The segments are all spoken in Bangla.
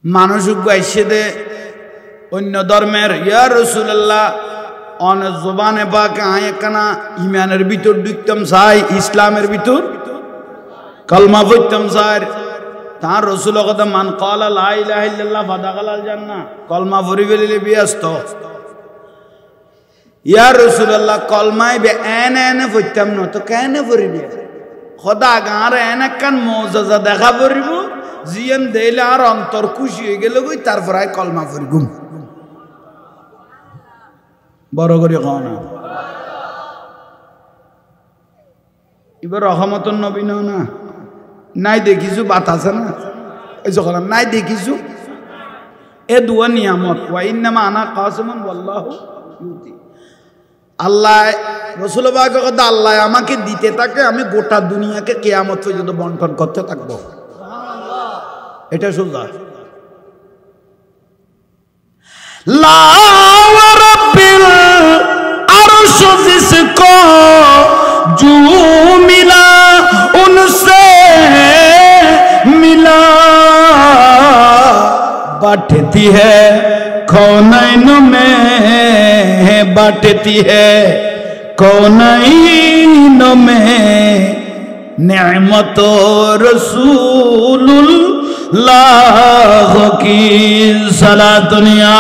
মানুষ গাইছে দে অন্য ধর্মের ইয়া রাসূলুল্লাহ অনেক জবানে পাকে আয় কানা ইমানের ভিতর ঢুকতাম চাই ইসলামের ভিতর কলমা পড়তাম চাই তার রাসূল কথা মান ক্বালা লা ইলাহা ইল্লাল্লাহ ফাদাখালাল জান্নাহ কলমা পড়ি ফেলিলে ব্যস্ত ইয়া রাসূলুল্লাহ কলমায় বে এনে পড়তাম না তো কেন পড়িবে খোদা গাঁর এনে কান মুজিজা দেখা পড়িব জিয়ান দেইলে আর অন্তর খুশি হয়ে গেল কই তারপর আই কলমা পড়িগুম বড় করে কও না এবার রহমতুন নবী না নাই দেখিছু বাত আছে না এই যখন নাই দেখিছু এ দুয়া নিয়ামত ওয়া ইন্নামা আনা কাসিমুন ওয়াল্লাহু ইউতি আল্লাহ রাসূল পাক কথা আল্লাহ আমাকে দিতে থাকে আমি গোটা দুনিয়াকে কিয়ামত পর্যন্ত বন্টন করতে থাকব সুবহানাল্লাহ এটা সোজা লা ওয়া রাব্বিল আরশ জিসকো জু মিলা উনসে মিলা बांटती है कौनैन में बांटती है कौनैन में नेमत रसूलुल्लाह की सलात दुनिया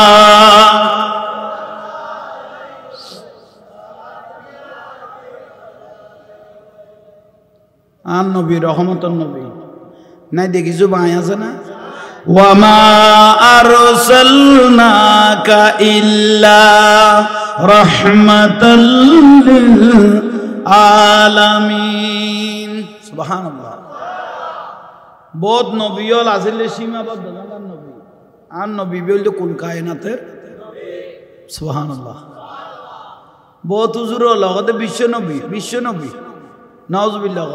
आन नबी रहमतुन नबी नहीं देखी जुबान আছে না وما أرسلناك إلا رحمة للعالمين سبحان الله बहुत নবীল আসলে সীমাবদ্ধ না নবী আর নবী বলতে কোন কায়নাতের সুবহানাল্লাহ বহুত হুজুর লগতে বিশ্ব নবী নাউজুবিল্লাহ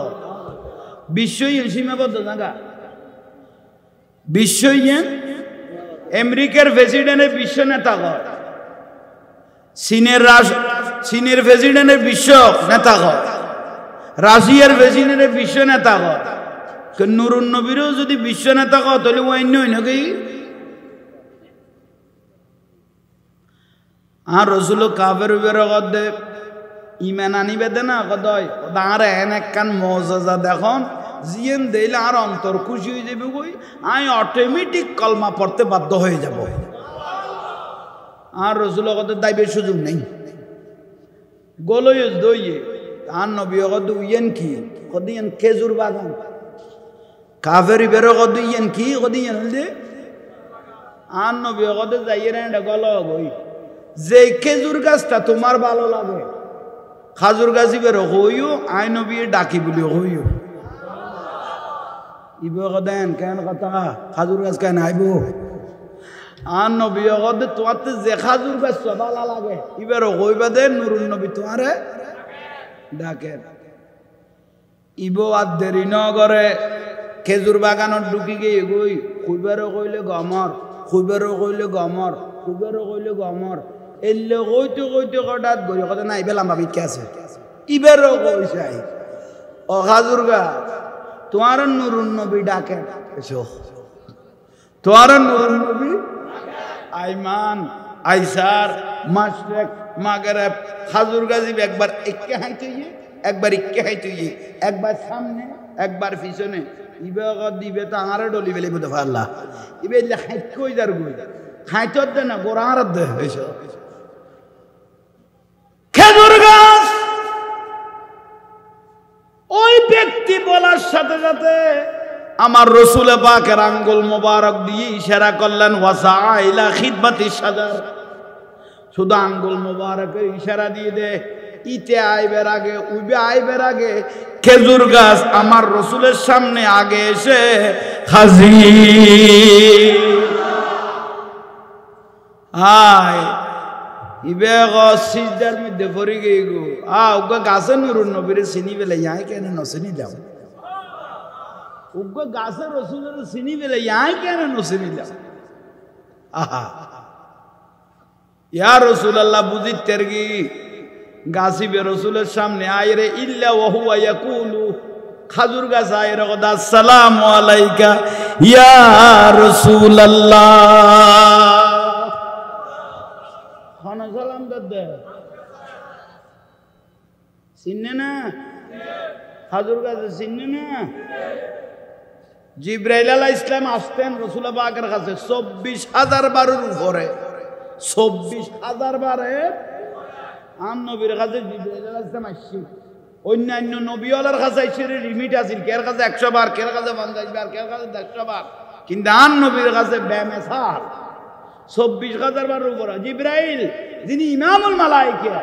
বিশ্বই সীমাবদ্ধ জায়গা বিশ্ব আমেরিকার প্রেসিডেন্টের বিশ্ব নেতা হয় চীনের প্রেসিডেন্টের বিশ্ব নেতা হয় রাশিয়ার প্রেসিডেন্টের বিশ্ব নেতা হয় নুরুন নবীরও যদি বিশ্ব নেতা হয় তাহলে অন্য নাকি আর রসুল কাফের উপরে ইমান আনিবে দে না কদয় আর এন একখান মজা দেখুন জিয়েন দিলে আর অন্তর খুশি হয়ে যাবে কই আমি অটোমেটিক কলমা পড়তে বাধ্য হয়ে যাব আর রসুল কত দাইবের সুযোগ নেই গোলইস দইয়ে আর নবী কত ইয়েন কি কদিয়েন খেজুর বাগান কাফের বেরো কত ইয়েন কি কদিয়েন দে আর নবী কত যাইয়ে রে গল গই যে খেজুর গাছটা তোমার ভালো লাগে খাজুর গাছি বেরো হইও আই নবী ডাকি বলি হইও ইবো কদেন কেন কথা খাজুর গাছ কেন আইব আর নবী কদ তোমাতে যে খাজুর গাছ ভালো লাগে ইবার কইবা দে নুরুন নবী তোমারে ডাকে ইবো আর দেরি ন করে খেজুর বাগানত ঢুকি গিয়ে গই কইবারও কইলে গমর কইবারও কইলে গমর কইবারও কইলে গমর এলে কইতে হঠাৎ গড়ি কথা নাই বেলাম ভাবি কে আছে ইবারও কইছে ও খাজুর গাছ তোমার নুরুন নবী ডাকে এসো তোমার নুরুন নবী আইমান আইসার মাশরিক মাগরিব খাজুর গাজী একবার একে হাইতে একবার একে হাইতে একবার সামনে একবার পিছনে ইবে দিবে তো আরে ডলি বেলে বুঝতে পারলা ইবে হাইট কই যার গই হাইতর দে না গোড়ার দে এসো খেজুর গাছ ওই ব্যক্তি বলার সাথে সাথে আমার রসুল পাকের আঙ্গুল মোবারক দিয়ে ইশারা করলেন ওয়াসাইলা খিদমাতি সাজার শুধু আঙ্গুল মোবারকের ইশারা দিয়ে দে ইতে আইবের আগে উইবে আইবের আগে খেজুর গাছ আমার রসুলের সামনে আগে এসে হাজির আয় ইবে সিজদার মধ্যে পড়ে গিয়ে গো ওগা গাছে নুরুন নবীরে চিনি বেলে ইয়াই কেন নচিনি দাও ওগা গাছে রসুলের চিনি বেলে ইয়াই কেন নচিনি দাও আহা ইয়া রাসূলুল্লাহ বুঝি তেরগি গাছিবে রসুলের সামনে আয়রে ইল্লা ওয়া হুয়া ইয়াকুলু খাজুর গাছ আয়রে কদা আসসালামু আলাইকা ইয়া রাসূলুল্লাহ খানা সালাম দে চিনে না হাজুর কাছে চিনে না জিবরাইল আলাইহিস সালাম আসতেন রাসূল পাকের কাছে ২৪,০০০ বারের উপরে ২৪,০০০ বারে আম নবীর কাছে জিবরাইল আলাইহিস সালাম আসছেন অন্যান্য নবীওয়ালার কাছে এসে লিমিট আছে কের কাছে ১০০ বার কের কাছে ৫০ বার কের কাছে ১০০ বার কিন্তু আম নবীর কাছে বেমেসাল ২৪,০০০ বারের উপরে জিবরাইল যিনি ইমামুল মালায়েকা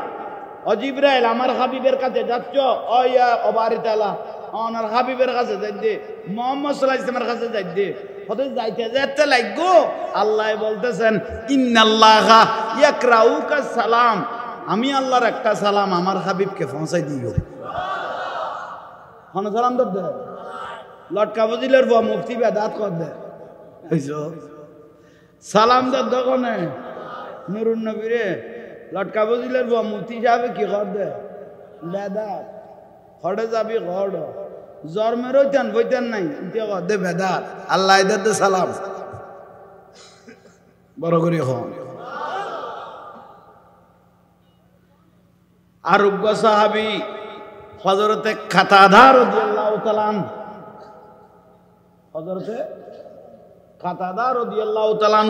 ও জিবরাইল আমার হাবিবের কাছে যাচ্ছ ও ইয়া ওবারিতালা ওনার হাবিবের কাছে যাইতে মুহাম্মদ সাল্লাল্লাহু আলাইহি ওয়াসাল্লামের কাছে যাইতে হতে যাইতে যেতে লাগো আল্লাহ বলতেছেন ইন্নাল্লাহা ইয়াকরাউকা সালাম আমি আল্লাহর একটা সালাম আমার হাবিবকে পৌঁছাই দিও কোন সালাম দে লটকা বজিলের বউ মুফতি বেদাত কর দে বুঝছো সালাম দে কোনে নুরুন নবীরে লটকা বজিলের বউ মুফতি সাহেব কি কর দে বেদাত খড়ে যাবি খড় জন্মের হইতেন বইতেন নাই দে বেদাত আল্লাহ এদের দে সালাম বড় করে হন আরোগ্য সাহাবী হযরতে কাতাদা রাদিয়াল্লাহু তাআলা হযরতে কাতাদা রাদিয়াল্লাহু তাআলা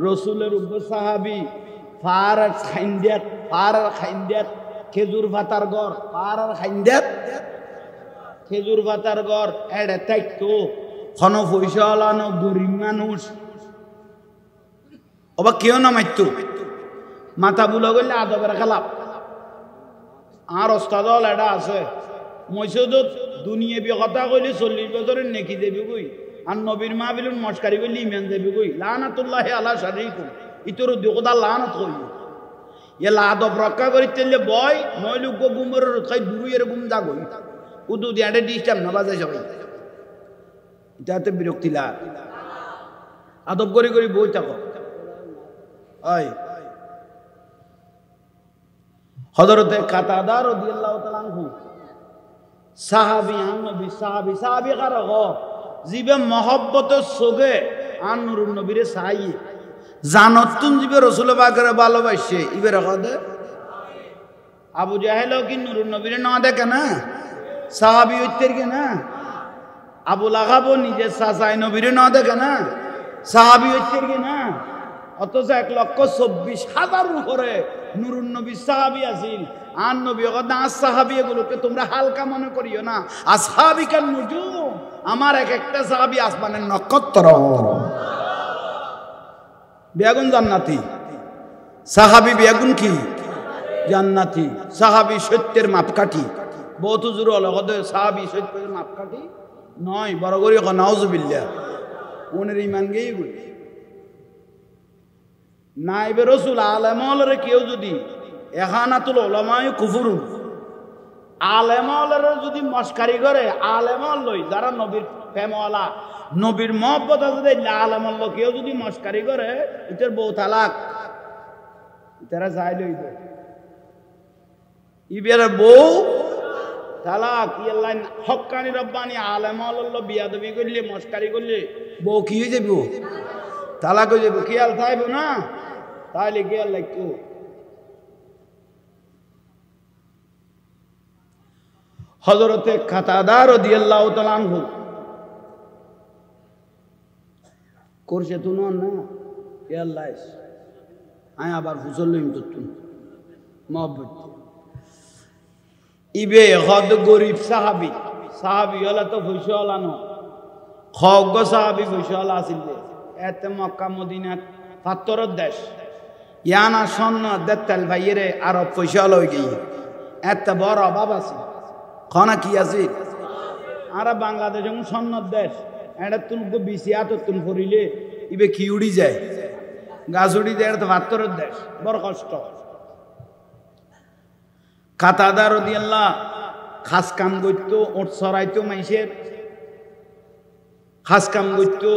রাসূলের উগ্র সাহাবী ফার খাইন্দাত খেজুর পাতার ঘর পার খাইন্দাত খেজুর পাতার ঘর এড়ে তাইতো খন পয়সা আলানো গরিব মানুষ অবা কেউ না মাইতো মাথা বুলা করলে আদবের খেলাপ আর ওস্তাদল এটা আছে মসজিদত দুনিয়াবি কথা কইলে ৪০ বছরের নেকি দেবি কই আর নবীর মাহফিলুন মস্কারি কইলে ইমান দেবি কই লানাতুল্লাহি আলা শারীকুম ইতর দুকদা লানাত কই এলা আদব রক্ষা করিতে বয় নইলে গুমর খাই দূর এরকম যাগই উদু দিয়াতে ডিস্টার্ব না বাজে সবাই এটাতে বিরক্তি লাগ আদব করি করি বই থাকো ওই হযরতে কাতাদা রাদিয়াল্লাহু তাআলা আনহু সাহাবী নবী সাহাবী কারা গো জিবে মহব্বতের সোগে আন নুরুন নবীরে চাই জানতুন জিবে রাসূল পাকের ভালোবাসে ইবে রাখদে আবু জাহেল কি নুরুন নবীরে না দেখে না সাহাবী হইতের কি না আবু লাহাব নিজে চাচাই নবীরে না দেখে না সাহাবী হইতের কি না অথচ ১,২৪,০০০ উপরে নুরুন নবী সাহাবী আছেন আর নবী কথা সাহাবী এগুলোকে তোমরা হালকা মনে করিও না আসহাবিকান নুজুম আমার এক একটা সাহাবী আসমানের নক্ষত্র বেগুন জান্নাতি সাহাবী বেগুন কি জান্নাতি সাহাবী সত্যের মাপকাঠি বহুত হুজুর লগতে সাহাবী সত্যের মাপকাঠি নয় বড় করে নাউজুবিল্লাহ ওনের ঈমান গেই বলি নাইবে রাসূল আলেমরে কেউ যদি এখানাতুল উলামায়ে কুফরুন আলেমরে যদি মস্কারি করে আলেমল লই যারা নবীর প্রেমওয়ালা নবীর মহব্বত আছে আলেমল কেউ যদি মস্কারি করে এটার বউ তালাক তারা যাই লইবে ইবের বউ তালাক ইয়াল্লাহ হক্কানি রব্বানি আলেমল বিয়াদবি করলে মস্কারি করলে বউ কি হয়ে যাবে তালাক হয়ে যাবে খেয়াল থাকবে না তাহলে খেয়াল লাগতো হযরতে কাতাদা রাদিয়াল্লাহু তাআলা আনহু করছে তুনো না খেয়াল লাইস আয় আবার ফুসল লইম তুন মহব্বত ইবে হদ গরিব সাহাবী হলা তো ফুসল আনো খগ সাহাবী ফুসল আসিল এতে মক্কা মদিনা পাথরের দেশ ইয়ানা স্বর্ণ দেতাল ভাইয়েরে আরব পয়সা লই গিয়ে এত বড় অভাব আছে খানা কি আছে আর বাংলাদেশ যেমন স্বর্ণর দেশ এটা তুলকে বিশি এত তুল পড়িলে ইবে কি উড়ি যায় গাছ উড়ি যায় এটা তো পাথরের দেশ বড় কষ্ট কাতাদা রাদিয়াল্লাহু খাস কাম করতো ওট সরাইতো মাইসের খাস কাম করতো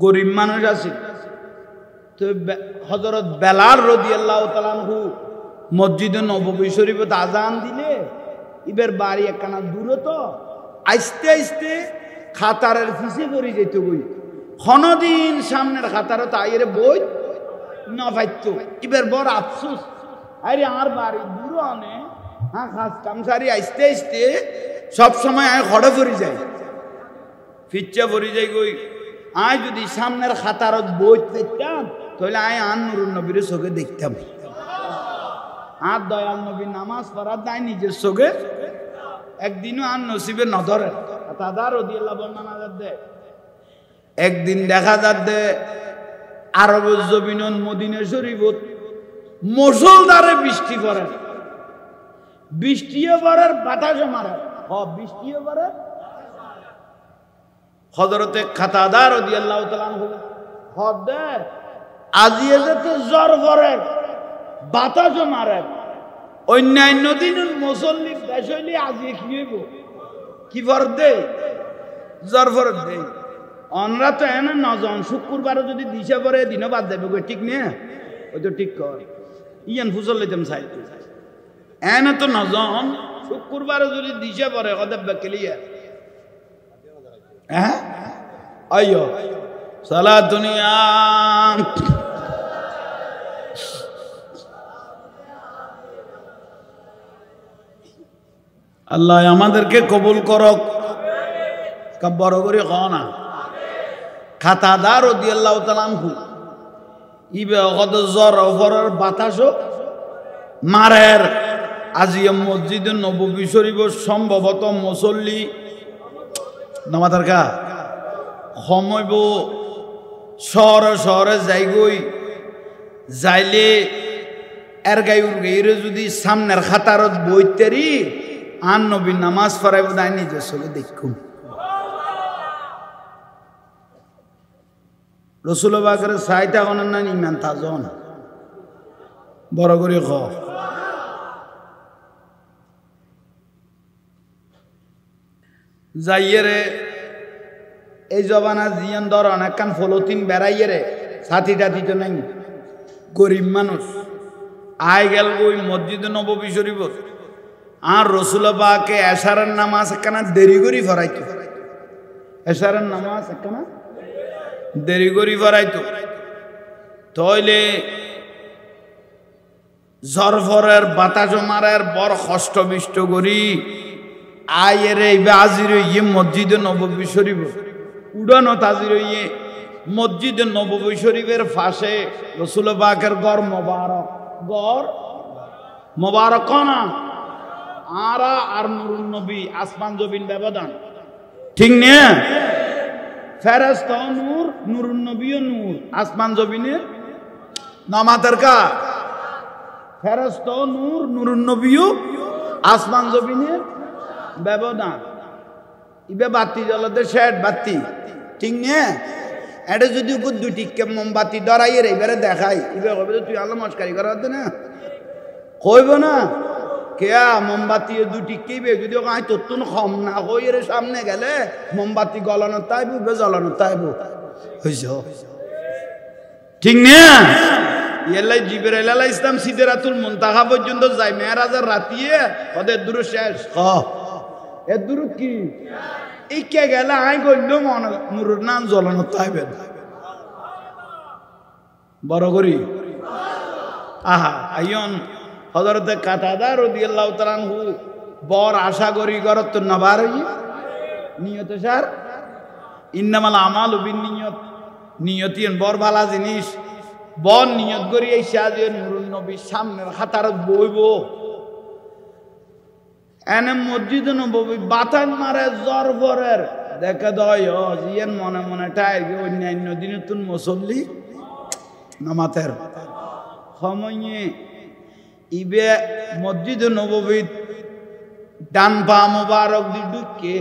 গরিব মানুষ আছে তো হযরত বেলাল রাদিয়াল্লাহু তাআলা আনহু মসজিদে নববী শরীফে আযান দিলে ইবের বাড়ি একখানা দূরে তো আস্তে আস্তে খাতারের ফিসে পড়ি যেত বই ক্ষণদিন সামনের খাতারও তাইরে বই না পাইতো এবার বড় আফসোস আরে আর বাড়ি দূর আনে হ্যাঁ খাস কামসারি আইসতে আইসতে সবসময় আমি খড়ে পড়ি যাই ফিচ্চা পড়ি যাই গই আয় যদি সামনের খাতারত বই পেতাম তাহলে আয় আন নুরুন নবীর চোখে দেখতাম আর দয়াল নবী নামাজ পড়ার দায় নিজের চোখে একদিনও আর নসিবে নধরে তাদার রাদিয়াল্লাহু বর্ণনা দে একদিন দেখা যাচ্ছে আরব জমিনন মদিনা শরীফত মুষলধারে বৃষ্টি পড়ে বৃষ্টিও পড়ে বাতাসও মারে বৃষ্টিও পড়ে হযরতে কাতাদা রাদিয়াল্লাহু তাআলা হদে আজিয়ে যেতে জ্বর পড়ে বাতাসও মারে অন্যান্য দিন মুসল্লি দেশ হইলে আজিয়ে কি হইব কি পড়ে জ্বর পড়ে অনরা তো এনে নজন শুক্রবারে যদি দিশা পরে দিনও বাদ যাবে ঠিক নেই ওই তো ঠিক কর ইয়ান ফুসল লইতাম চাইতে এনে তো নজন শুক্রবারে যদি দিশা পরে কদে ক্লিয়ার হ্যাঁ আইয়ো সালাত দুনিয়া আল্লাহ আমাদেরকে কবুল করক বড় করে কও না কাতাদা রাদিয়াল্লাহু তাআলা আনহু ইবে কত জ্বর ওপরের বাতাসও মারের আজিয়া মসজিদে নববী শরীফ সম্ভবত মুসল্লি নামাজের কা সময়ব শহরে শহরে যাইগই যাইলে এর গাই উড়গাইরে যদি সামনের খাতারত বইতেরি আন নবী নামাজ পড়াইব দাই নিজের চোখে দেখুন রসুল বাকের সাইটা কোন না ইমান তাজন বড় করে খ যাইয়ে রে এই জবানা জিয়ান ধর অনেকখান ফলতিন বেড়াইয়ে রে সাথী টাথি তো নাই গরিব মানুষ আয় গেল ওই মসজিদে নববী শরীফ আর রসুল বাকে এশারের নামাজ একখানা দেরি করি ফরাইতো এশারের নামাজ একখানা দেরি করি ফরাইতো তইলে জরফরের বাতাস মারের বড় কষ্ট বিষ্ট করি আয়ের এই আজির ইয়ে মসজিদে নববী শরীফ উড়ানো তাজির ইয়ে মসজিদে নববী শরীফের পাশে রসুল পাকের গড় মোবারক না আরা আর নুরুন নবী আসমান জমিন ব্যবধান ঠিক না ফেরেশতা নূর নুরুন নবীও নূর আসমান জমিনের নামাতের কা ফেরেশতা নূর নুরুন নবীও আসমান জমিনের ব্যবধান ইবে বাতি জ্বলাতে শেড বাতি ঠিক না এটা যদি উপর দুটি মোমবাতি ধরাই এবারে দেখাই ইবে কবে তুই আলো মস্কারি করা হতো না কইব না কেয়া মোমবাতি দুটি কেবে যদি আয় তোর কম না হই এর সামনে গেলে মোমবাতি গলানো তাইব জ্বলানো তাইব হইছ ঠিক না ইয়াল্লাই জিবরাইল আলাইহিস সালাম সিদরাতুল মুনতাহা পর্যন্ত যায় মেরাজের রাতিয়ে ওদের দূর শেষ এর দূর কি ইকে গেলে আই কইল মন নুরুর নাম জ্বলানো তাইবে বড় করি আহা আইয়ন হযরতে কাতাদা রাদিয়াল্লাহু তাআলা আনহু বড় আশা করি করত নবার নিয়ত স্যার ইন্নামাল আমালু বিন্নিয়ত নিয়তিন বড় ভালো জিনিস বন নিয়ত করি এই সাজে নুরুন নবী সামনের খাতারত বইব এনে মসজিদ নববী বাতান মারে জ্বর ভরের দেখে দয় জিয়ান মনে মনে টাই অন্যান্য দিনে তুন মুসল্লি নামাতের সময়ে ইবে মসজিদ নববী ডান পা মোবারক দি ঢুকে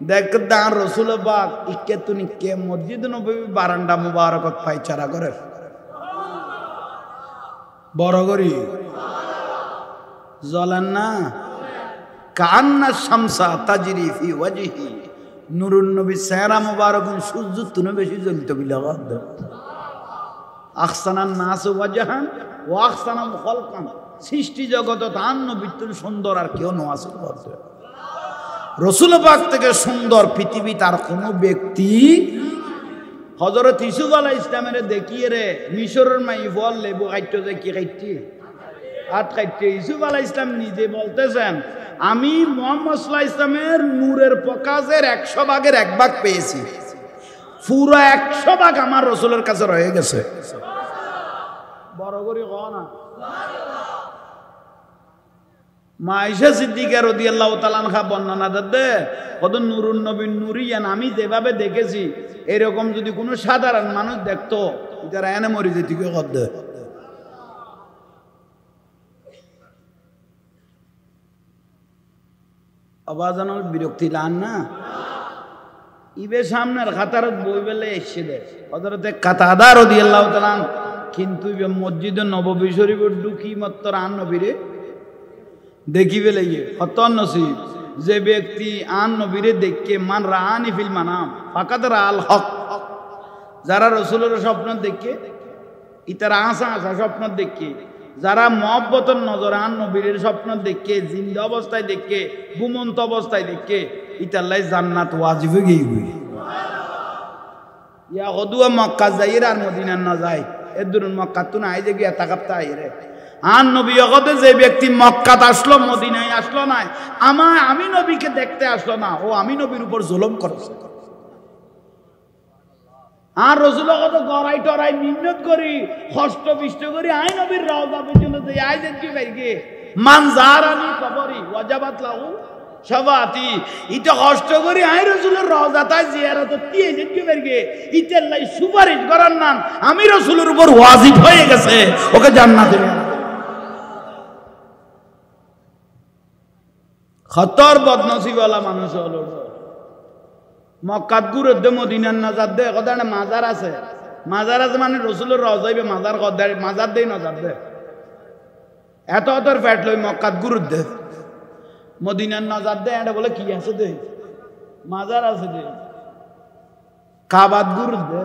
দেখ দান রসুল বাগ ইকে তুনি কে মসজিদ নববী বারান্দা মোবারকত পাইচারা করে বড় করি জ্বলেন না কান্না শামসা তাজরি ফি ওয়াজহি নুরুন নবী চেহারা মোবারক সূর্য তুনে বেশি জ্বলিত বিলাগাদ আহসানান নাস ওয়াজহান ওয়া আহসানাম খালকান সৃষ্টি জগতত আন নবীর সুন্দর আর কেউ নয় রসুল পাক থেকে সুন্দর পৃথিবী তার কোনো ব্যক্তি। হযরত ইউসুফ আলাইহিস ইসলামের দেখিয়ে রে মিশরের মাই ফল লেবু খাইতে যে কি খাইতে হাত খাইতে। ইউসুফ আলাইহিস ইসলাম নিজে বলতেছেন আমি মুহাম্মদ সাল্লাল্লাহু আলাইহি ইসলামের নূরের প্রকাশের 100 ভাগের 1 ভাগ পেয়েছি, পুরো 100 ভাগ আমার রসুলের কাছে রয়ে গেছে। বড় করে কও না মা আয়েশা সিদ্দিকা রাদিয়াল্লাহু তাআলা আনহা বর্ণনা দেন কত নূরুন নবী নূরিয়ান আমি যেভাবে দেখেছি এরকম যদি কোনো সাধারণ মানুষ দেখতো যারা এনে মরি যেত কি করতে। আবাজানোর বিরক্তি লান না ইবে সামনের খাতারত বই বেলে এসে দে হযরতে কাতাদা রাদিয়াল্লাহু তাআলা কিন্তু ইবে মসজিদে নববী শরীফের ঢুকি মাত্র আন নবীরে দেখি বেলে কত নসিব যে ব্যক্তি আন নবীরে দেখে মান রাআনি ফিল মানাম ফাকাদ রাআল হক। যারা রাসূলের স্বপ্ন দেখে ইতারা আসা আসা স্বপ্ন দেখে, যারা মহব্বতের নজরে আন নবীর স্বপ্ন দেখে জিন্দা অবস্থায় দেখে ঘুমন্ত অবস্থায় দেখে ইতাল্লাই জান্নাত ওয়াজিব হয়ে গই। ইয়া গদুয়া মক্কা যাইর আর মদিনা না যায় এদুরুন মক্কা তুন আই যে গিয়া তাকাপ্তা আইরে আন নবী জগতে যে ব্যক্তি মক্কাত আসলো মদিনায় আসলো না আমি নবীকে দেখতে আসলো না, ও আমি নবীর উপর জুলুম করেছে। আর রসুল কত গড়াই টরাই মিন্নত করি কষ্ট বিষ্ট করি আই নবীর রওজা পর্যন্ত যে আই দেখি বাইরে মান জারানি কবরি ওয়াজাবাত লাহু শাফাআতি ইটা কষ্ট করি আই রসুলের রওজা তাই জিয়ারত দিয়ে দেখি বাইরে ইতাল্লাই সুপারিশ করার নাম আমি রসুলের উপর ওয়াজিব হয়ে গেছে ওকে জান্নাতে খতর বদনসিবওয়ালা মানুষ হলো। মক্কাত গুরুদ্দে মদিনার নজর দে কদানে মাজার আছে মানে রসুলের রওজাইবে মাজার কদার মাজার দেই নজর দে এত অতর ফ্যাট লই মক্কাত গুরুদ্দে মদিনার নজর দে এটা বলে কি আছে দে মাজার আছে দে কাবাত গুরুদ্দে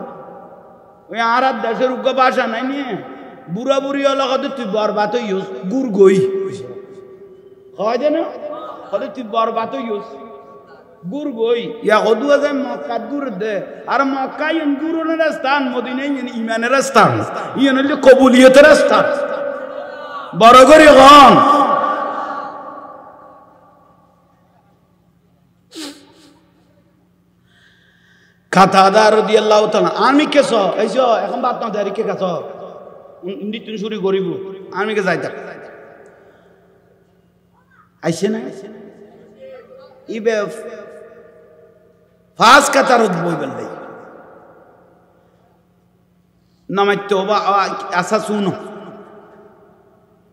ওই আর দেশের উগ্র ভাষা নাই নিয়ে বুড়া বুড়ি হলো কত তুই বরবাদ হইস গুর গই হয় দে না কত তুই বরবাদ হইস গুর গই ইয়া কদুয়া যায় মক্কাত গুর দে আর মক্কা ইন গুরুনের স্থান মদিনায় ইন ইমানের স্থান ইন হইল কবুলিয়তের স্থান বড় করে গন কাতাদা রাদিয়াল্লাহু তাআলা আমি কেছ এইছো এখন বাত না দাঁড়ি কে কাছ ইন্দি তুই শুরু করিব আমি কে যাইতা আইছে না ইবে ফাস কাতারত বইবেন নাই নামাইতো বা আসা শুনো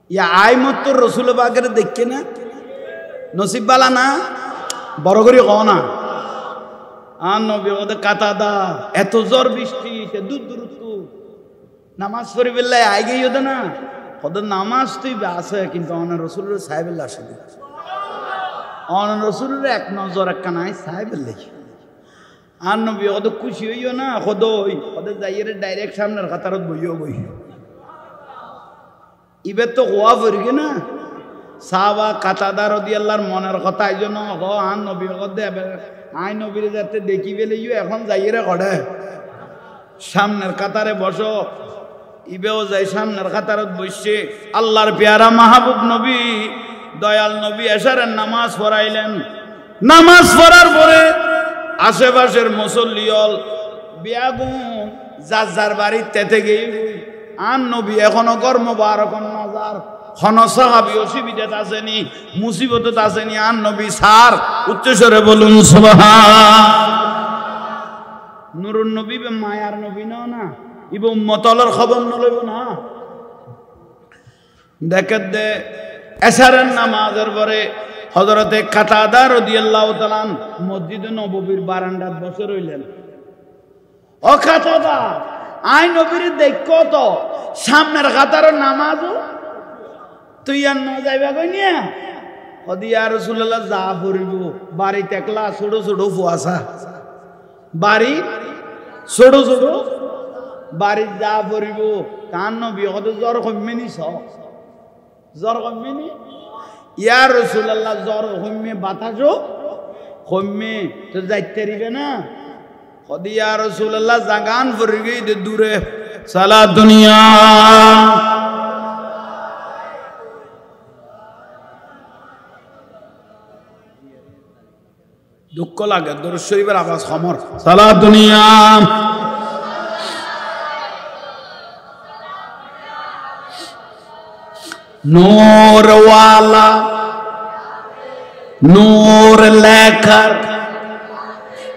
ইয়া আই মত রসুল বাগের দেখে না নসিব বালা না বড় করে কও না আর নবী ওদের কাতাদা এত জ্বর বৃষ্টি সে দূর দূরত্ব নামাজ পড়ি বেলায় আই গই ওদের না ওদের নামাজ তুই আছে কিন্তু অনেক রসুলের সাহেবেল্লা আসে অনেক রসুলের এক নজর একটা নাই সাহেবেল্লাই আর নবী ওদের খুশি হইও না ওই ওদের যাইয়ের ডাইরেক্ট সামনের কাতারত বইও বই ইবের তো গোয়া পড়ি না সাহাবা কাতাদা রাদিয়াল্লাহর মনের কথা এই জন্য আন নবী দে আই নবীর যাতে দেখি বেলে এখন যাইয়েরে কড়ে সামনের কাতারে বসো ইবেও যাই সামনের কাতারত বসছে আল্লাহর পেয়ারা মাহবুব নবী দয়াল নবী এশারের নামাজ পড়াইলেন। নামাজ পড়ার পরে আশেপাশের মুসল্লিয়ল বিয়াগুন যার যার বাড়ির তেতে গিয়ে আন নবী এখনো কর্ম বারকন নাজার খন সাহাবি অসুবিধাত আসেনি মুসিবতত আসেনি আন নবী সার উচ্চস্বরে বলুন সুবহান। নুরুন নবী বে মায়ার নবী না ইব উম্মতলের খবর নলইব না দেখে দে এশারের নামাজের পরে হযরতে কাতাদা রাদিয়াল্লাহু তাআলা মসজিদে নববীর বারান্দাত বসে রইলেন। ও কাতাদা আই নবীর দেখো তো সামনের কাতারের নামাজও তুই আর না যাইবা কই নিয়া ওদি ইয়া রাসূলুল্লাহ যা পড়িব বাড়িতে একলা ছোট ছোট ফুয়াসা বাড়ি ছোট ছোট বাড়ি যা পড়িব কান নবী কত জ্বর কমেনি জ্বর কমেনি ইয়া রাসূলুল্লাহ জ্বর কমে বাতাসও কমে তো যাইতে দিবে না খদি ইয়া রাসূলুল্লাহ জাগান পড়ে গই দূরে সালা দুনিয়া দুঃখ লাগে দরুদ শরীফের আওয়াজ খমর সালা দুনিয়া नूर वाला नूर लेकर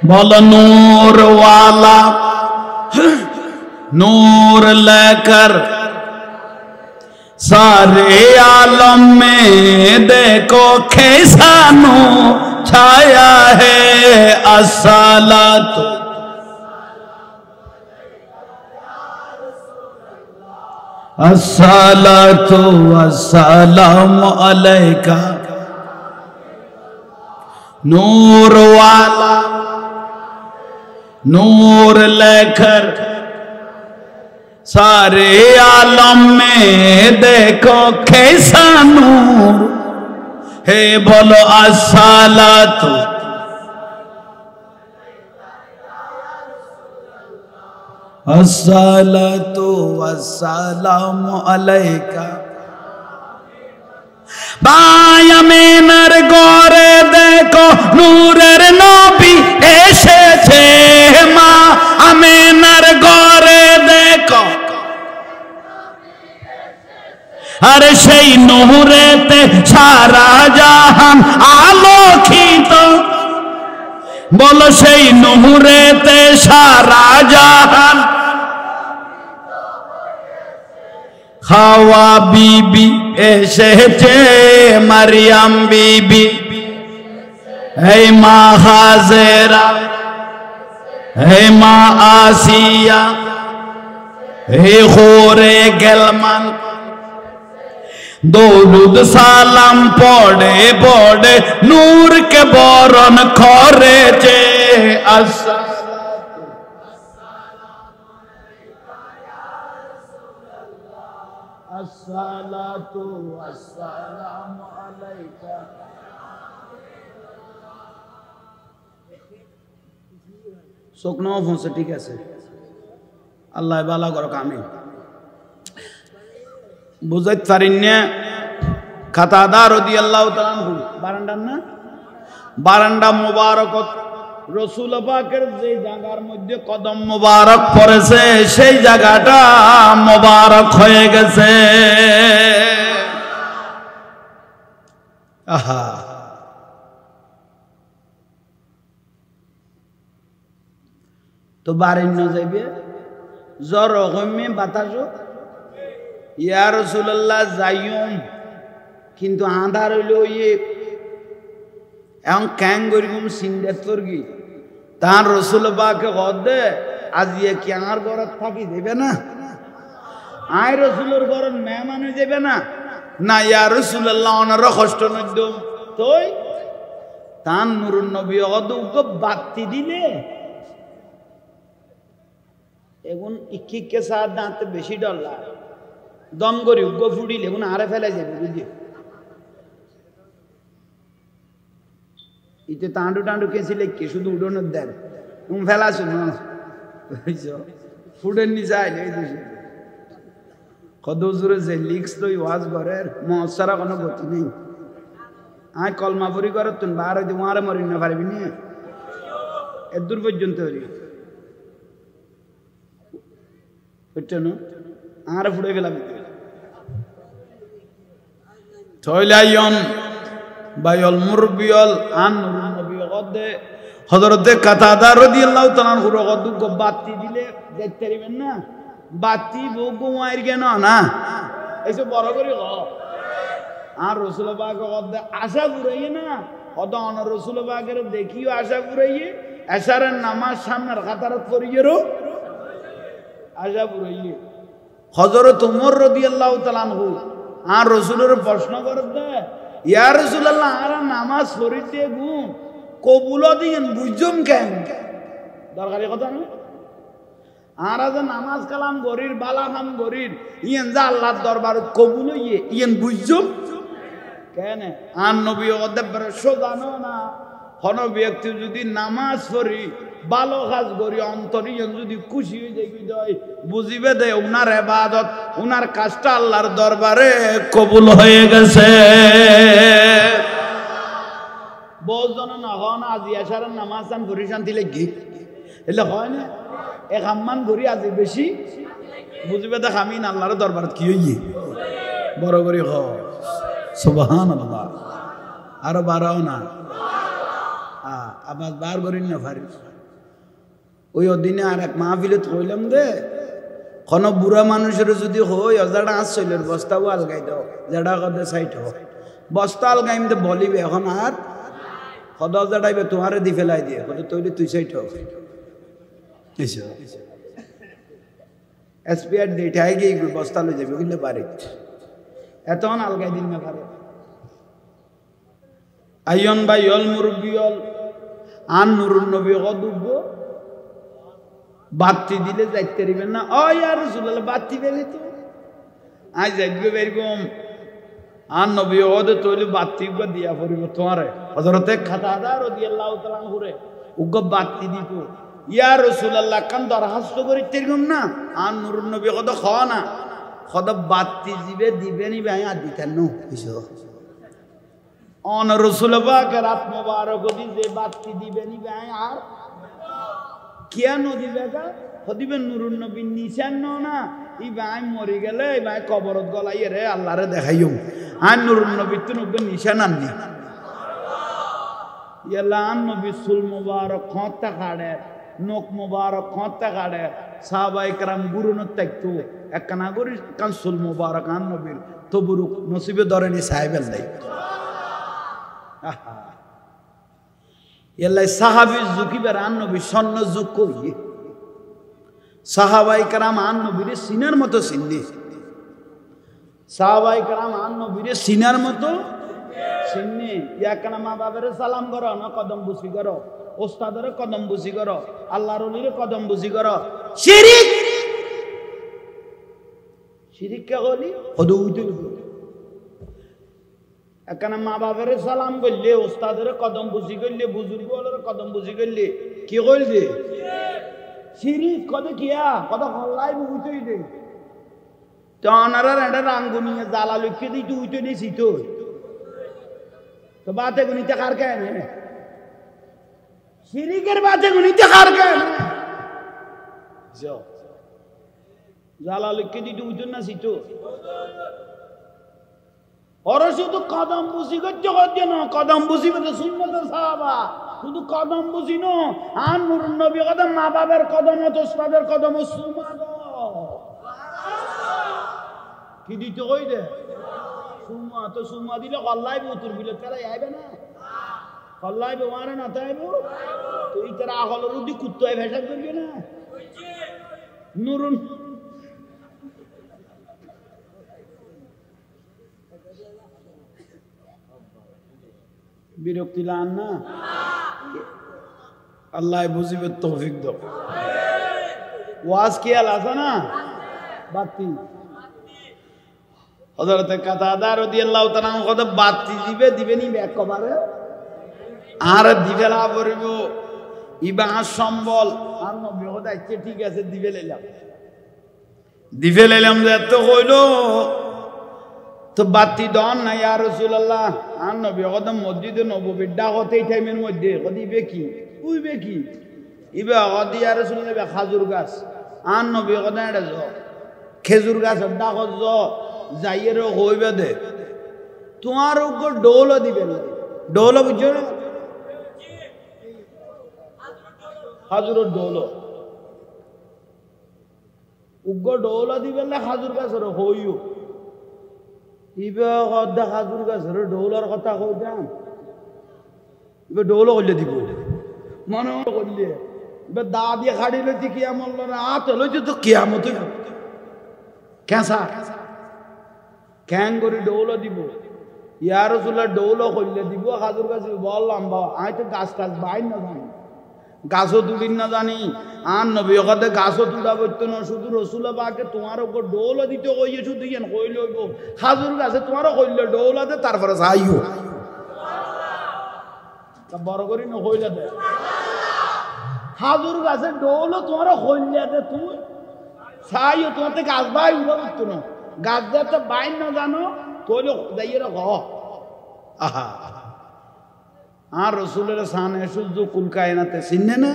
बोलो नूर वाला नूर लेकर सारे आलम में देखो कैसा नूर छाया है अस्सलातु अस्सलातु वस्सलामु अलैका नूर वाला नूर लेकर सारे आलम में देखो कैसा नूर है बोलो अस्सलातु अस्सलातु वस्सलामु अलैका बाया मेनर गोरे देखो नूरेर नबी एसेछे मा आमेनार गोरे देखो अरे सेई नूरेते सारा जहान आलोकित बोलो सेई नूरेते सारा जहान हवा बीबी एसेछे मरियम बीबी हे माँ हाजेरा हे माँ आसिया हे खोरे गेलमान दौलुद सालाम पड़े पड़े नूर के बरन करे चे अस्सलातु वस्सलामु अलैका শুকনো ফোনছে ঠিক আছে আল্লাহ ভালো করুক আমিন বুঝাইতে পারেন না কাতাদা রাদিয়াল্লাহু তাআলা আনহু বারান্ডা না বারান্ডা মুবারকত রাসূল পাকের যে জায়গার মধ্যে কদম মুবারক পড়েছে সেই জায়গাটা মুবারক হয়ে গেছে আহা তো বারিন না যাইবে জ্বর গমে বাতাস ইয়া রাসূলুল্লাহ যাইয়ুম কিন্তু আঁধার হইল ইয়ে এখন ক্যাং গরিগুম সিন্দাত ফরগি তার রাসূল পাকে গদে আজিয়ে কি আর ঘরত থাকি দেবে না আই রাসূলের ঘরত মেহমান হয়ে যাবে না না ইয়া রাসূলুল্লাহ ওনার কষ্ট নদ্যম তোই তান নূরুন নবী গদুকে বাতি দিলে এখন ইকিকে সাথ দাঁতে বেশি ডল্লা দম করি উগ্র ফুড়িলে এখন আরে ফেলে যাবে বুঝলি ইতে টাঁডু টাঁডু কেছিলে কি শুধু উডোনের দেন তুমি ফেলা শুনো ফুডের নিচে আইলে এই দেশে কত জোরে যে লিক্স তো ওয়াজ ঘরের মহসারা কোনো গতি নেই আয় কলমাপুরি করে তুমি বার হইতে মারে মরি না পারবি নি এর দূর পর্যন্ত হরি বুঝছো না আর ফুড়ে ফেলাম থইলাইয়ন বাইল মুরবিয়ল আন নূরুন নবী গদে হযরতে কাতাদা রাদিয়াল্লাহু তাআলা আনহু গদু গো বাতি দিলে দেখতে পারবেন না বাতি বগু মাইর কেন না এইসব বড় করে গ আর রাসূল পাক গদে আশা পুরাইয়ে না কত অন রাসূল পাকের দেখিও আশা পুরাইয়ে এশারের নামাজ সামনের কাতারত করিয়ে রো আশা পুরাইয়ে হযরত ওমর রাদিয়াল্লাহু তাআলা আনহু আর রাসূলের প্রশ্ন করতে ইয়া রাসূলুল্লাহ আর নামাজ পড়িতে গুণ কবুল দিন বুঝুম কেন দরকারি কথা না আর যে নামাজ কালাম গরির বালা খাম গরির ইয়েন যা আল্লাহর দরবারে কবুল হইয়ে ইয়েন বুঝুম কেন আর নবী ওদের বরসো জানো না কোন ব্যক্তি যদি নামাজ পড়ি ভালো কাজ করি অন্তরে যদি খুশি হয়ে যায় বুঝিবে দে উনার ইবাদত উনার কাজটা আল্লাহর দরবারে কবুল হয়ে গেছে। বহুজন নহন আজি আসার নামাজ আন করি শান্তি লাগি এলে হয় না এক আম্মান করি আজি বেশি বুঝিবে দেখ আমি আল্লাহর দরবারত কি হইয়ে বড় করি হ সুবহানাল্লাহ আরো বাড়াও না আবার বার করিন না পারি ওই দিনে আর এক মাহফিলত কইলাম দে কোন বুড়া মানুষের যদি হই অজাড়া আস চলের বস্তাও আলগাই দাও যেটা কদে সাইট হ বস্তা আলগাইম দে বলিবে এখন আর কদ অজাড়াইবে তোমারে দি ফেলাই দিয়ে কত তৈরি তুই সাইট হ এসপিআর ডেটাই গিয়ে বস্তা লই যাবে বুঝলে পারে এত আলগাই দিন না পারে আইয়ন ভাই অল মুরব্বী অল আন নুরুন নবী কদুব বাতি দিলে যাইতে পারিবেন না ও ইয়া রাসূলুল্লাহ বাতি বেলি তো আজ যাইবে বেরকম আন নবী ওদে তোলে বাতি গো দিয়া পড়িব তোমারে হযরতে খাতাদা রাদিয়াল্লাহু তাআলা আনহুরে উগ বাতি দিব ইয়া রাসূলুল্লাহ কান দরখাস্ত করি তেরকম না আন নুরুন নবী কদ খানা কদ বাতি দিবে দিবেনি ভাই আর দিতেন না কিছু অন রসুল পাক রাত মোবারক দি যে বাতি দিবেনি ভাই আর কেন দিবে গা দিবে নুরুন নবী নিশান না ই ভাই মরে গেলে এই ভাই কবরত গলাইয়ে রে আল্লাহরে দেখাইও আর নুরুন নবী তো নবী নিশান আননি ইয়াল্লা আন নবী সুল মোবারক খতা খাড়ে নোক মোবারক খতা খাড়ে সাহাবায়ে کرام গুরুন তাইতো একখানা করি কান সুল মোবারক আন নবীর তবরুক নসিবে ধরেনি সাহেবেল নাই এলাই সাহাবী জুকিবার আন নবী সন্ন যুগ কই সাহাবায়ে کرام আন নবীর সিনার মতো সিন্নি সাহাবায়ে کرام আন নবীর সিনার মতো সিন্নি ইয়াকানা মা বাবার সালাম করো না কদম বুসি করো ওস্তাদের কদম বুসি করো আল্লাহর ওলির কদম বুসি করো শিরিক শিরিক কে হলি কদম উঠে এখানে মা বাবার সালাম করলে ওস্তাদের কদম বুঝি করলে বুজুর্গের কদম বুঝি করলে কি করলে শিরিক কত কিয়া কত হল্লাই বুঝতেই দে তো আনারা এটা রাঙ্গুনিয়ে জ্বালা লক্ষ্যে দিই তুই উঠে নিয়েছি তো বাতে গুনিতে কার কেন শিরিকের বাতে গুনিতে কার কেন জ্বালা লক্ষ্যে দিই তুই উঠে না সিটো ওরা শুধু কদম বুঝি করছে না কদম বুঝি তো সুন্নতের সাহাবা শুধু কদম বুঝি না আর নুরুন নবী কদম মা বাবার কদম ওস্তাদের কদম সুমা দাও কি দিতে কই দে সুমা তো সুমা দিলে কল্লাইব তোর বিলে তারা আইবে না কল্লাইব মারে না তাইব তুই তারা আগলের উদি কুত্তায় ভেসা করবি না নুরুন বিরক্তি লান না আল্লাহ বুঝিবে তৌফিক দাও ওয়াজ কি আল আছে না বাতি হযরত কাতাদা রাদিয়াল্লাহু তাআলা কত বাতি দিবে নি একবারে আর দিবেলা পড়িব ইবা সম্বল আর নবী কথা ঠিক আছে দিবে লাইলাম যে এত কইলো তো বাতি দন না ইয়া রাসূলুল্লাহ আর নবী কদম মসজিদে নববীর ডাকতে এই টাইমের মধ্যে কদিবে কি উইবে কি ইবে কদি ইয়া রাসূলুল্লাহ খাজুর গাছ আর নবী কদম এটা জ খেজুর গাছ ডাকত জ যাইয়ের হইবে দে তোমার উপর ডোল দিবে ডোল বুঝছো না খাজুরের ডোল উগ্র ডোল দিবে না খাজুর গাছের হইও ইবে কদা খাজুর গাছের ডৌলার কথা কই যান ইবে ডৌলো করলে দিব মনে করলে ইবে দা দিয়ে খাড়ি লইতে কিয়ামত না আত লইতে তো কিয়ামত কেসা ক্যাং করে ডৌলো দিব ইয়া রাসূলুল্লাহ ডৌলো করলে দিব খাজুর গাছ বললাম বা আই তো গাছ বাইর না জানি গাছও তুলিন না জানি আর নবী কথা গাছও তুলা বলতো না শুধু রসুল পাকে তোমার উপর ডৌলা দিতে কইয়ে শুধু ইয়েন কই লইব খাজুর গাছে তোমারও কইলে ডৌলাতে তারপরে যাইও বড় করি না হইলে দে খাজুর গাছের ডোলও তোমার হইলে দে তুই চাইও তোমার থেকে গাছ বাই উঠা করতো না গাছ দেওয়ার তো বাইন না জানো তোলে যাইয়ে হ আহা আর রসুলের সানে সূর্য কুলকায়নাতে চিনে না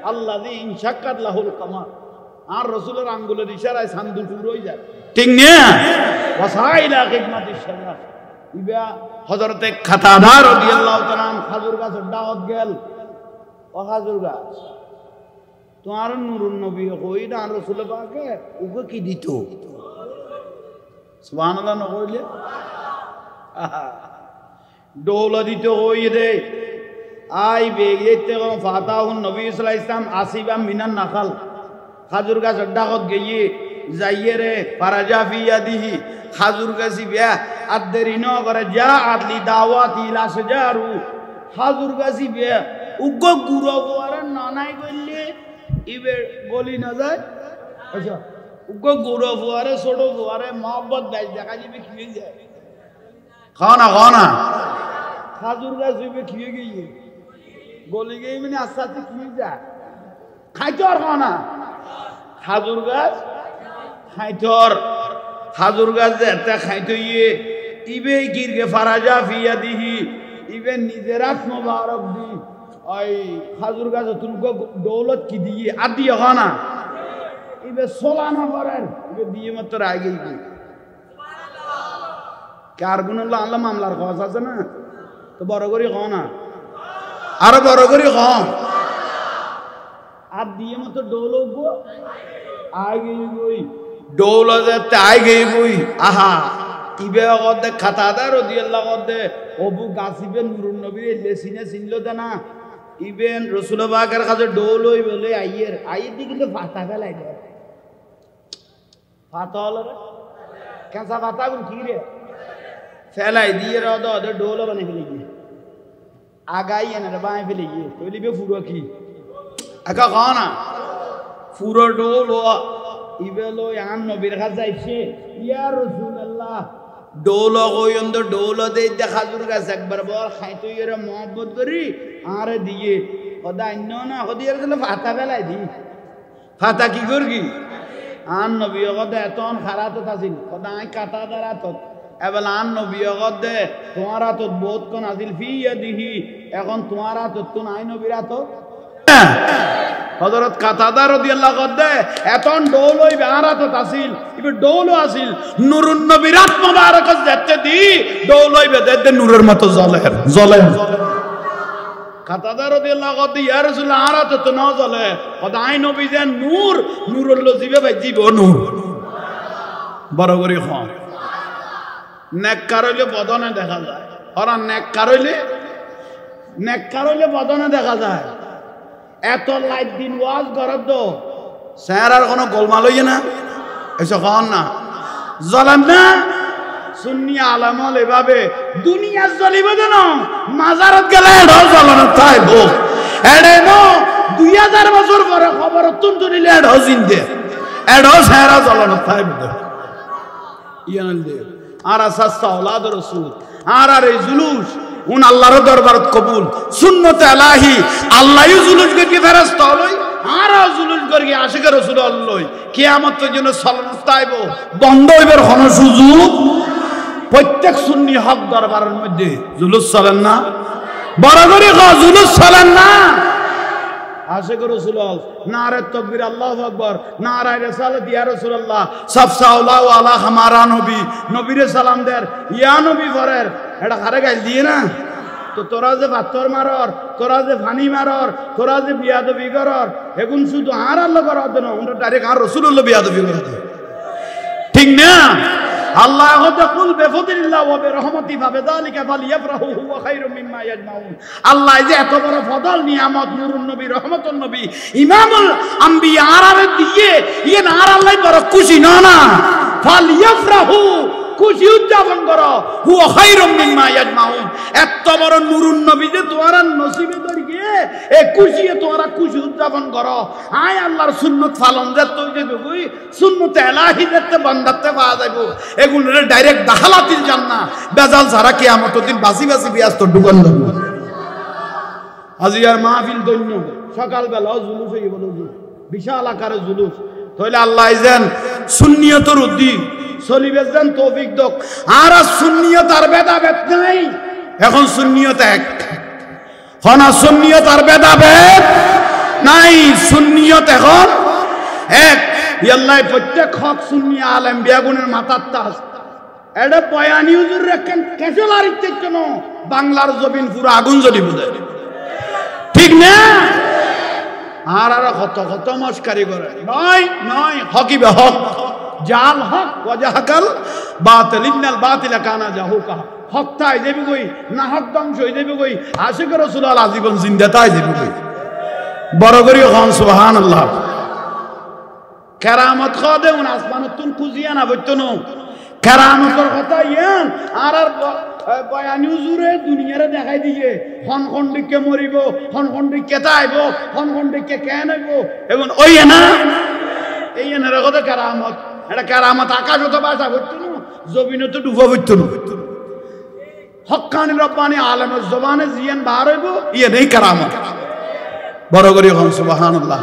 আল্লাহ দি ইনশাক্কাত লাহুল কামার আর রসুলের আঙ্গুলের ইশারায় সান্দু টুর হয়ে যায় ঠিক না ওয়াসাইলা খিদমাতিশ শারাফ ইবা হযরতে খাতাদা রাদিয়াল্লাহু তাআলা খাজুর গাছের দাওয়াত গেল ও খাজুর গাছ তোমার নূরুন নবী কই না রাসূল পাকে ওকে কি দিত সুবহানাল্লাহ না কইলে ডোলা দিতে হই রে আই বেগেতে কো ফাতাহুন নবী সাল্লাল্লাহু আলাইহি ওয়াসাল্লাম আসিবা মিনান নাখাল খাজুর গাছের দাওয়াত গিয়ে যাইয়ে রে ফারাজা ফি ইয়াদিহি খাজুর গাছি বিয়া আদেরি ন করে যা আদলি দাওয়াতি লা সাজারু খাজুর গাছি বিয়া উগ্গ গুরো গোয়ারে নানাই কইলে ইবে গলি না যায় আচ্ছা উগ্গ গুরো গোয়ারে ছোট গোয়ারে mohabbat গাছ দেখা যাবে খেয়ে যায় খানা খাজুর গাছ ইবে খেয়ে গিয়ে গলি গই মানে আস্তে আস্তে খেয়ে যায় খাইতো আর খানা খাজুর গাছ খাইতর খাজুর গাছ যেতে খাইতো ইবে গিরগে ফারাজা ফিয়া দিহি ইবে নিজের মোবারক দি ওই খাজুর গাছ তুলগো দৌলত কি দিয়ে আদি হনা ইবে সোলানা করেন ইবে দিয়ে মাত্র আগে গিয়ে কার গুণল্লা আল্লাহ মামলার খরচ আছে না তো বড় করি খ না আরো বড় করি খ আর দিয়ে মতো ডোল আগে গই ডৌলা যাতে আই গই বই আহা ইবে গদে খাতাদা রাদিয়াল্লাহু গদে ওবু গাছিবে নূরুন নবীর লেসিনে চিনলো না ইবেন রাসূল পাকের কাছে ডৌলই বলে আইয়ের দি কিন্তু ফাতা ফেলাই দে ফাতা হলো রে কাঁচা ফাতা কোন কি রে ফেলাই দিয়ে রদ ওদের ডৌল বানাই ফেলে গিয়ে আগাই এনে বানাই ফেলে গিয়ে তলিবে পুরো কি একা খানা পুরো ডৌল ইবেলো ইয়ান নবীর কাছে আইছে ইয়া রাসূলুল্লাহ ডৌল কইন্দ ডৌল দেই খাজুর গাছ একবার বল খাইতো এর mohabbat করি আরে দিয়ে খোদা অন্য না খদিয়ার গেলে ফাতা ফেলাই দি ফাতা কি করগি আন নবী গদে এতন খারাত আছিল খোদা আই কাটা দারাত এবেলা আন নবী গদে তোমার হাত বহুত কোন আজিল ফি ইয়াদিহি এখন তোমার হাত তো নাই নবীর হাত হযরত কাতাদা রাদিয়াল্লাহু আনহু এতন ডৌল হই বেহারাত আসিল ইবে ডৌল আসিল নূরুন নবীর রাত মুবারক যেতে দি ডৌল হই বেদে নূরের মতো জ্বলে কাতাদা রাদিয়াল্লাহু আনহু ইয়া রাসূলুল্লাহ আরাত তো না জ্বলে খোদাই নবী যে নূর লজিবে ভাইজিব নূর বড় করে খান নেককার হইলে বদনে দেখা যায় আর নেককার হইলে বদনে দেখা যায় এত লাইট দিন ওয়াজ গরদ দো স্যার কোনো গোলমাল হইয়ে না এসব খান না জ্বলেন না সুন্নি আলামল এভাবে দুনিয়া জ্বলিবে যেন মাজারত গেলে এডো জ্বলানো থাইব এডে নো 2000 বছর পরে খবর তুনতুনিলে এডো জিন্দে এডো স্যারা জ্বলানো থাইব ইয়ান দে আর আসাস আওলাদ রাসূল আর এই জুলুস উন আল্লাহর দরবারত কবুল সুন্নত ইলাহি আল্লাহ জুলুস করি ফেরেশতা লই আর জুলুস করি আশিক রাসূল লই কিয়ামতের জন্য সালাত তাইব বন্ধ হইবার কোনো সুযোগ প্রত্যেক সুন্নি হক দরবারের মধ্যে জুলুস চলেন না বড় করে জুলুস চলেন না আশিক রাসূল নারে তাকবীর আল্লাহু আকবার নারে রিসালাত ইয়া রাসূলুল্লাহ সব সাল্লাল্লাহু আলা হামারা নবীর সালাম দের ইয়া নবী ফরের এটা কারে গাল দিয়ে না তো তোরা যে পাথর মারর তোরা যে ফানি মারর তোরা যে বিয়াদবি করর এখন শুধু আর আল্লাহ করর দেন আমরা ডাইরেক্ট আর রাসূলুল্লাহ বিয়াদবি করে দেন ঠিক না আল্লাহ ইয়াকুল বিফদলিল্লাহ ওয়া বিরহমাতিহি ফাবিযালিকা ফালিয়াফরাহু হুয়া খায়রুম মিম্মা ইয়াজমাউন আল্লাহ যে এত বড় ফজল নিয়ামত নূরুন নবী রহমাতুন নবী ইমামুল আম্বিয়া আরারে দিয়ে ইয়ে আর আল্লাহ বড় খুশি না ফালিয়াফরাহু খুশি উদযাপন করো হুয়া খায়রুম মিম্মা ইয়াজমাউন এত বড় নূরুন নবী যে তোমার নসিবে দরিয়ে এ খুশি তোমরা খুশি উদযাপন করো আয় আল্লাহর সুন্নাত পালন যে তুই যে কই সুন্নাত ইলাহি যেতে বান্দাতে পাওয়া যাবে এগুলো ডাইরেক্ট দাখালাতিল জান্নাহ বেজাল ছাড়া কিয়ামতের দিন বাসি বিয়াস তো ঢুকান দেব আজিয়ার মাহফিল দৈন্য সকালবেলা জুলুস হয়ে বলো বিশাল আকারে জুলুস তাহলে আল্লাহ যেন সুন্নিয়তের উদ্দিন চলিবে যেন তৌফিক দক আর সুন্নিয়ত আর ভেদাভেদ নাই এখন সুন্নিয়ত এক হনা সুন্নিয়ত আর ভেদাভেদ নাই সুন্নিয়ত এখন এক আল্লাহ প্রত্যেক হক সুন্নি আলেম বিয়াগুনের মাথার তাজ এটা বয়ানি হুজুর রাখেন কেসলার ইচ্ছে কেন বাংলার জমিন পুরো আগুন জ্বলি বুঝে ঠিক না আর কত কত মস্কারি করে নয় নয় হকিবে হক জাল হক ওয়াজাহাকাল বাতিল ইন্নাল বাতিলা কানা জাহুকা হক তাই যাবে কই না হক ধ্বংস হয়ে যাবে কই আশিক রাসূলুল্লাহ আজীবন জিন্দা তাই যাবে কই বড় করি খান সুবহানাল্লাহ কেরামত খদে উন আসমানত তুন খুজিয়া না বইতনো কেরামতের কথা ইয়ান আর বয়ানি হুজুরে দুনিয়ারে দেখাই দিয়ে খনখন্ডিকে মরিব খনখন্ডিকে তাইব খনখন্ডিকে কেন হইব এখন ওই না এই এনার কথা কেরামত এটা কেরামত আকাশত বাসা বইতো না জমিনত ডুবা বইতো না হক্কানি রব্বানি আলেমের জবানে জিয়ান বার হইব ইয়ে নেই কেরামত বড় করি হন সুবহানাল্লাহ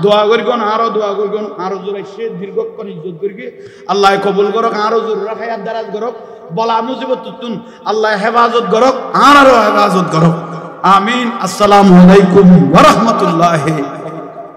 দোয়া করি কোন আরো দোয়া করি কোন আরো জোরে সে দীর্ঘক্ষণ ইজ্জত করি আল্লাহ কবুল করক আরো জোর রাখায়াত দারাজ করক বলা মুসিবত তুন আল্লাহ হেফাজত করক আরো হেফাজত করক আমিন আসসালামু আলাইকুম ওয়া রাহমাতুল্লাহি